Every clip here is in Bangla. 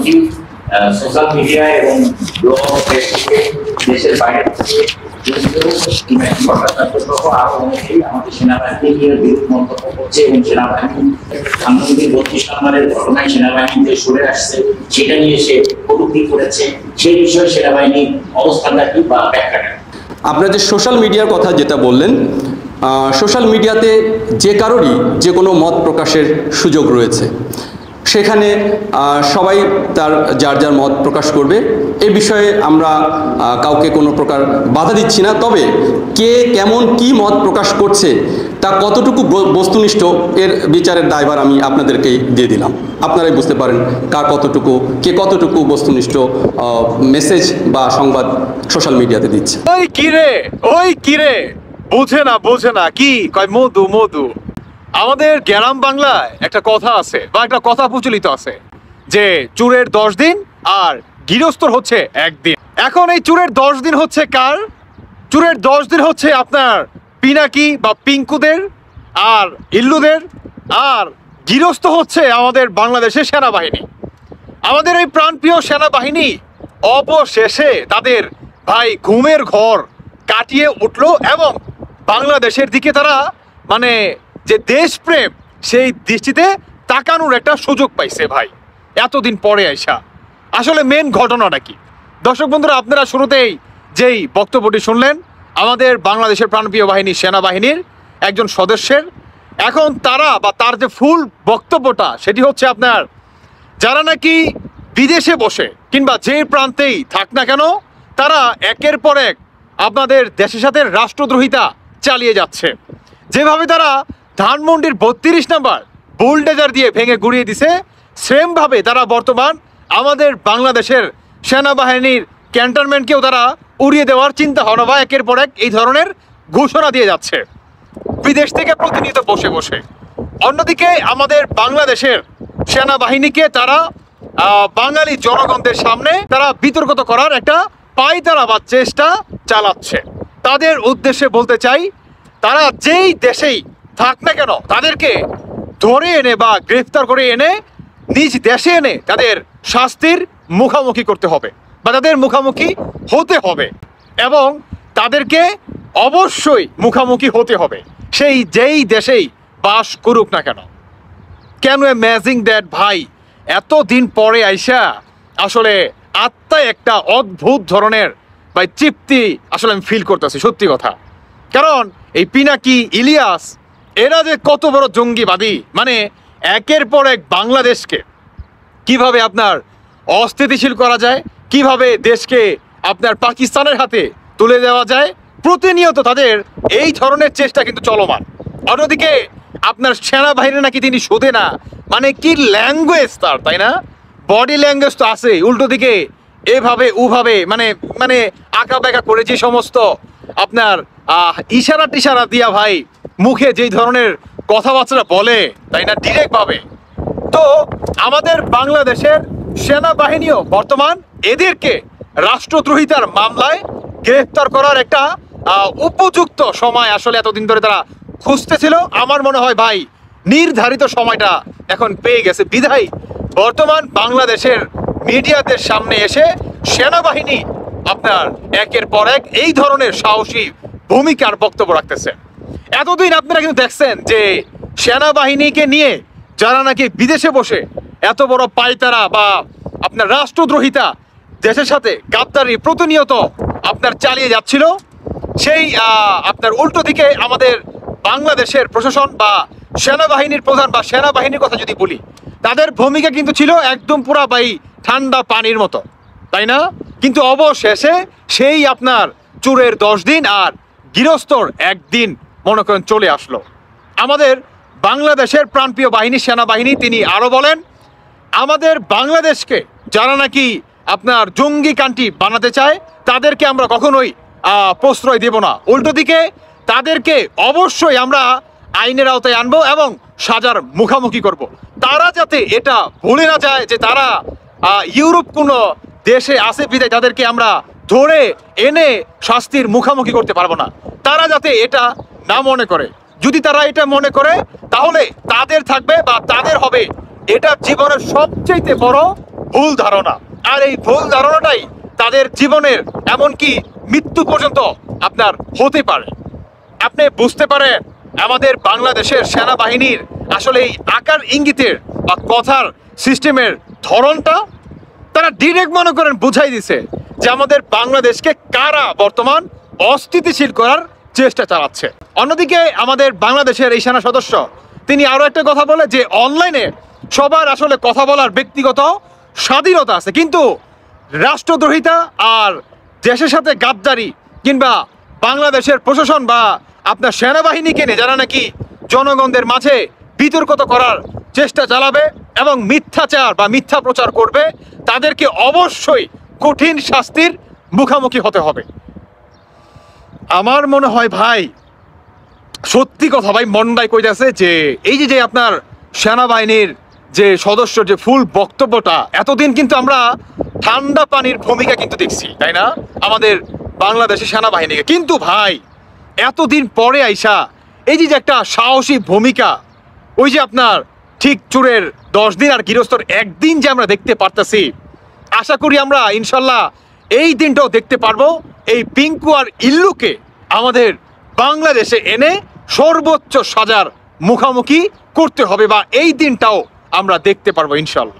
উচিত সোশ্যাল মিডিয়া এবং ফেসবুকে দেশের বাইরে থেকে আরো অনেকেই আমাদের সেনাবাহিনী নিয়ে বিরূপ মন্তব্য করছে এবং সেনাবাহিনী ধানমন্ডির 32 নম্বরের ঘটনায় সেনাবাহিনীতে সরে আসছে সেটা নিয়ে সে কটূক্তি করেছে। সেই বিষয়ে সেনাবাহিনীর অবস্থানটা কি বা ব্যাখ্যাটা? আপনাদের সোশ্যাল মিডিয়ার কথা যেটা বললেন, সোশ্যাল মিডিয়াতে যে কারোরই যে কোনো মত প্রকাশের সুযোগ রয়েছে, সেখানে সবাই তার যার যার মত প্রকাশ করবে। এই বিষয়ে আমরা কাউকে কোনো প্রকার বাধা দিচ্ছি না। তবে কে কেমন কি মত প্রকাশ করছে তা কতটুকু বস্তুনিষ্ঠ এর বিচারের দায়ভার আমি আপনাদেরকেই দিয়ে দিলাম। আপনারাই বুঝতে পারেন কে কতটুকু বস্তুনিষ্ঠ মেসেজ বা সংবাদ সোশ্যাল মিডিয়াতে দিচ্ছে। ওই কিরে বোঝে না কি কয় মধু। আমাদের গ্রাম বাংলায় একটা কথা আছে বা একটা কথা প্রচলিত আছে যে চুরের 10 দিন আর গৃহস্থর হচ্ছে 1 দিন। এখন এই চুরের 10 দিন হচ্ছে কার? চুরের 10 দিন হচ্ছে আপনার পিনাকি বা পিঙ্কুদের আর ইল্লুদের, আর গৃহস্থ হচ্ছে আমাদের বাংলাদেশের সেনাবাহিনী। আমাদের এই প্রাণপ্রিয় সেনাবাহিনী অবশেষে তাদের ভাই ঘুমের ঘর কাটিয়ে উঠলো এবং বাংলাদেশের দিকে তারা মানে যে দেশপ্রেম সেই দৃষ্টিতে তাকানোর একটা সুযোগ পাইছে ভাই এতদিন পরে আইসা। আসলে মেন ঘটনাটা কি দর্শক বন্ধুরা, আপনারা শুরুতেই যেই বক্তব্যটি শুনলেন আমাদের বাংলাদেশের প্রাণপ্রিয় বাহিনী সেনাবাহিনীর একজন সদস্যের, এখন তারা বা তার যে ফুল বক্তব্যটা সেটি হচ্ছে আপনার যারা নাকি বিদেশে বসে কিংবা যে প্রান্তেই থাক না কেন তারা একের পর এক আপনাদের দেশের সাথে রাষ্ট্রদ্রোহিতা চালিয়ে যাচ্ছে। যেভাবে তারা ধানমন্ডির 32 নম্বর বুলডোজার দিয়ে ভেঙে গুড়িয়ে দিছে, সেমভাবে তারা বর্তমান আমাদের বাংলাদেশের সেনাবাহিনীর ক্যান্টনমেন্টকেও তারা উড়িয়ে দেওয়ার চিন্তা ভাবনা বা একের পর এক এই ধরনের ঘোষণা দিয়ে যাচ্ছে বিদেশ থেকে প্রতিনিয়ত বসে বসে। অন্যদিকে আমাদের বাংলাদেশের সেনাবাহিনীকে তারা বাঙালি জনগণদের সামনে তারা বিতর্কিত করার একটা পায়তারা বা চেষ্টা চালাচ্ছে। তাদের উদ্দেশ্যে বলতে চাই, তারা যেই দেশেই থাক না কেন তাদেরকে ধরে এনে বা গ্রেফতার করে এনে নিজ দেশে এনে তাদের শাস্তির মুখোমুখি করতে হবে বা তাদের মুখোমুখি হতে হবে এবং তাদেরকে অবশ্যই মুখোমুখি হতে হবে সেই যেই দেশেই বাস করুক না কেন। কেন অ্যামেজিং দ্যাট ভাই এতদিন পরে আইসা আসলে আত্মায় একটা অদ্ভুত ধরনের ভাই তৃপ্তি আসলে আমি ফিল করতেছি সত্যি কথা। কারণ এই পিনাকি ইলিয়াস এরা যে কত বড় জঙ্গিবাদী, মানে একের পর এক বাংলাদেশকে কিভাবে আপনার অস্থিতিশীল করা যায়, কিভাবে দেশকে আপনার পাকিস্তানের হাতে তুলে দেওয়া যায়, প্রতিনিয়ত তাদের এই ধরনের চেষ্টা কিন্তু চলমান। অন্যদিকে আপনার সেনাবাহিনী নাকি তিনি শোধে না, মানে কি ল্যাঙ্গুয়েজ তার, তাই না? বডি ল্যাঙ্গুয়েজ তো আছে, উল্টো দিকে এভাবে ওভাবে মানে মানে আঁকা বাঁকা করে যে সমস্ত আপনার ইশারা টিশারা দিয়া ভাই মুখে যেই ধরনের কথাবার্তা বলে, তাই না, ডিরেক্ট ভাবে। তো আমাদের বাংলাদেশের সেনাবাহিনীও বর্তমান এদেরকে রাষ্ট্রদ্রোহিতার মামলায় গ্রেফতার করার একটা উপযুক্ত সময় আসলে এতদিন ধরে তারা খুঁজতেছিল। আমার মনে হয় ভাই নির্ধারিত সময়টা এখন পেয়ে গেছে বিধায় বর্তমান বাংলাদেশের মিডিয়াদের সামনে এসে সেনাবাহিনী আপনার একের পর এক এই ধরনের সাহসী ভূমিকার বক্তব্য রাখতেছে। এতদিন আপনারা কিন্তু দেখছেন যে সেনাবাহিনীকে নিয়ে যারা নাকি বিদেশে বসে এত বড় পায়তারা বা আপনার রাষ্ট্রদ্রোহিতা দেশের সাথে গাদ্দারি প্রতিনিয়ত আপনার চালিয়ে যাচ্ছিল, সেই আপনার উল্টো দিকে আমাদের বাংলাদেশের প্রশাসন বা সেনাবাহিনীর প্রধান বা সেনাবাহিনীর কথা যদি বলি, তাদের ভূমিকা কিন্তু ছিল একদম পুরা বাই ঠান্ডা পানির মতো, তাই না? কিন্তু অবশেষে সেই আপনার চুরের 10 দিন আর গৃহস্থর 1 দিন মনে করেন চলে আসলো। আমাদের বাংলাদেশের প্রাণপ্রিয় বাহিনী সেনাবাহিনী তিনি আরো বলেন, আমাদের বাংলাদেশকে যারা নাকি আপনার জঙ্গি কান্ট্রি বানাতে চায় তাদেরকে আমরা কখনোই প্রশ্রয় দেব না, উল্টো দিকে তাদেরকে অবশ্যই আমরা আইনের আওতায় আনবো এবং সাজার মুখোমুখি করব। তারা যাতে এটা ভুলে না যায় যে তারা ইউরোপ কোনো দেশে আছে বিধায় তাদেরকে আমরা ধরে এনে শাস্তির মুখোমুখি করতে পারবো না, তারা যাতে এটা না মনে করে। যদি তারা এটা মনে করে তাহলে তাদের থাকবে বা তাদের হবে এটা জীবনের সবচেয়ে বড় ভুল ধারণা, আর এই ভুল ধারণাটাই তাদের জীবনের এমনকি মৃত্যু পর্যন্ত আপনার হতে পারে। আপনি বুঝতে পারেন আমাদের বাংলাদেশের সেনাবাহিনীর আসলে এই আকার ইঙ্গিতের বা কথার সিস্টেমের ধরনটা তারা ডিরেক্ট মনে করেন বুঝাই দিছে যে আমাদের বাংলাদেশকে কারা বর্তমান অস্থিতিশীল করার চেষ্টা চালাচ্ছে। অন্যদিকে আমাদের বাংলাদেশের এই সেনা সদস্য তিনি আরো একটা কথা বলে যে অনলাইনে সবার আসলে কথা বলার ব্যক্তিগত স্বাধীনতা আছে, কিন্তু রাষ্ট্রদ্রোহিতা আর দেশের সাথে গাদ্দারি কিংবা বাংলাদেশের প্রশাসন বা আপনার সেনাবাহিনীকে নিয়ে যারা নাকি জনগণদের মাঝে বিতর্কিত করার চেষ্টা চালাবে এবং মিথ্যাচার বা মিথ্যা প্রচার করবে, তাদেরকে অবশ্যই কঠিন শাস্তির মুখোমুখি হতে হবে। আমার মনে হয় ভাই, সত্যি কথা ভাই, মন্ডাই কইতাছে যে এই যে আপনার সেনাবাহিনীর যে সদস্য যে ফুল বক্তব্যটা, এতদিন কিন্তু আমরা ঠান্ডা পানির ভূমিকা কিন্তু দেখছি, তাই না, আমাদের বাংলাদেশের সেনাবাহিনীকে। কিন্তু ভাই এতদিন পরে আইসা এই যে একটা সাহসী ভূমিকা, ওই যে আপনার ঠিক চুরের 10 দিন আর গৃহস্থর 1 দিন যে আমরা দেখতে পারতেছি, আশা করি আমরা ইনশাল্লাহ এই দিনটাও দেখতে পারবো। এই পিঙ্কু আর ইল্লুকে আমাদের বাংলাদেশে এনে সর্বোচ্চ সাজার মুখোমুখি করতে হবে, বা এই দিনটাও আমরা দেখতে পারবো ইনশাল্লাহ।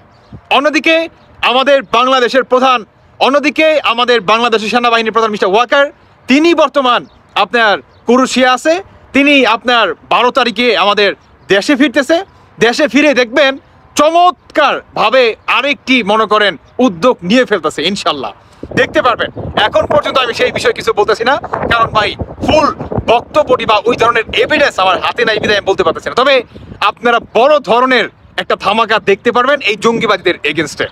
অন্যদিকে আমাদের বাংলাদেশের সেনাবাহিনীর প্রধান মিস্টার ওয়াকার, তিনি বর্তমান আপনার কুরুশিয়া আছে। তিনি আপনার 12 তারিখে আমাদের দেশে ফিরতেছে। দেশে ফিরে দেখবেন চমৎকার ভাবে আরেকটি মনে করেন উদ্যোগ নিয়ে ফেলতেছে, ইনশাল্লাহ দেখতে পারবেন। এখন পর্যন্ত আমি সেই বিষয়ে কিছু বলতেছি না, কারণ ভাই ফুল বক্তব্যটি বা ওই ধরনের এভিডেন্স আমার হাতে নাই বিধায় আমি বলতে পারতেছি না। তবে আপনারা বড় ধরনের একটা ধামাকা দেখতে পারবেন এই জঙ্গিবাদীদের এগেনস্টে।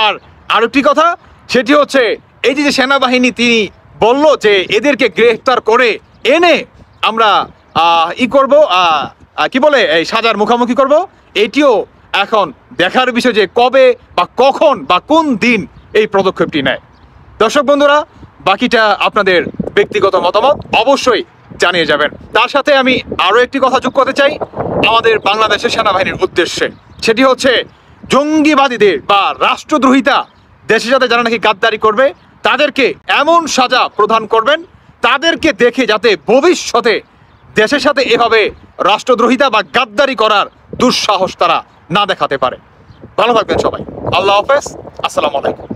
আর আরেকটি কথা, সেটি হচ্ছে এই যে সেনাবাহিনী তিনি বলল যে এদেরকে গ্রেফতার করে এনে আমরা এই সাজার মুখোমুখি করব, এটিও এখন দেখার বিষয় যে কবে বা কখন বা কোন দিন এই পদক্ষেপটি নেয়। দর্শক বন্ধুরা, বাকিটা আপনাদের ব্যক্তিগত মতামত অবশ্যই জানিয়ে যাবেন। তার সাথে আমি আরো একটি কথা যোগ করতে চাই আমাদের বাংলাদেশের সেনাবাহিনীর উদ্দেশ্যে, সেটি হচ্ছে জঙ্গিবাদীদের বা রাষ্ট্রদ্রোহিতা দেশের সাথে যারা নাকি গাদ্দারি করবে তাদেরকে এমন সাজা প্রদান করবেন, তাদেরকে দেখে যাতে ভবিষ্যতে দেশের সাথে এভাবে রাষ্ট্রদ্রোহিতা বা গাদ্দারি করার দুঃসাহস তারা না দেখাতে পারে। ভালো থাকবেন সবাই। আল্লাহ হাফেজ। আসসালামু আলাইকুম।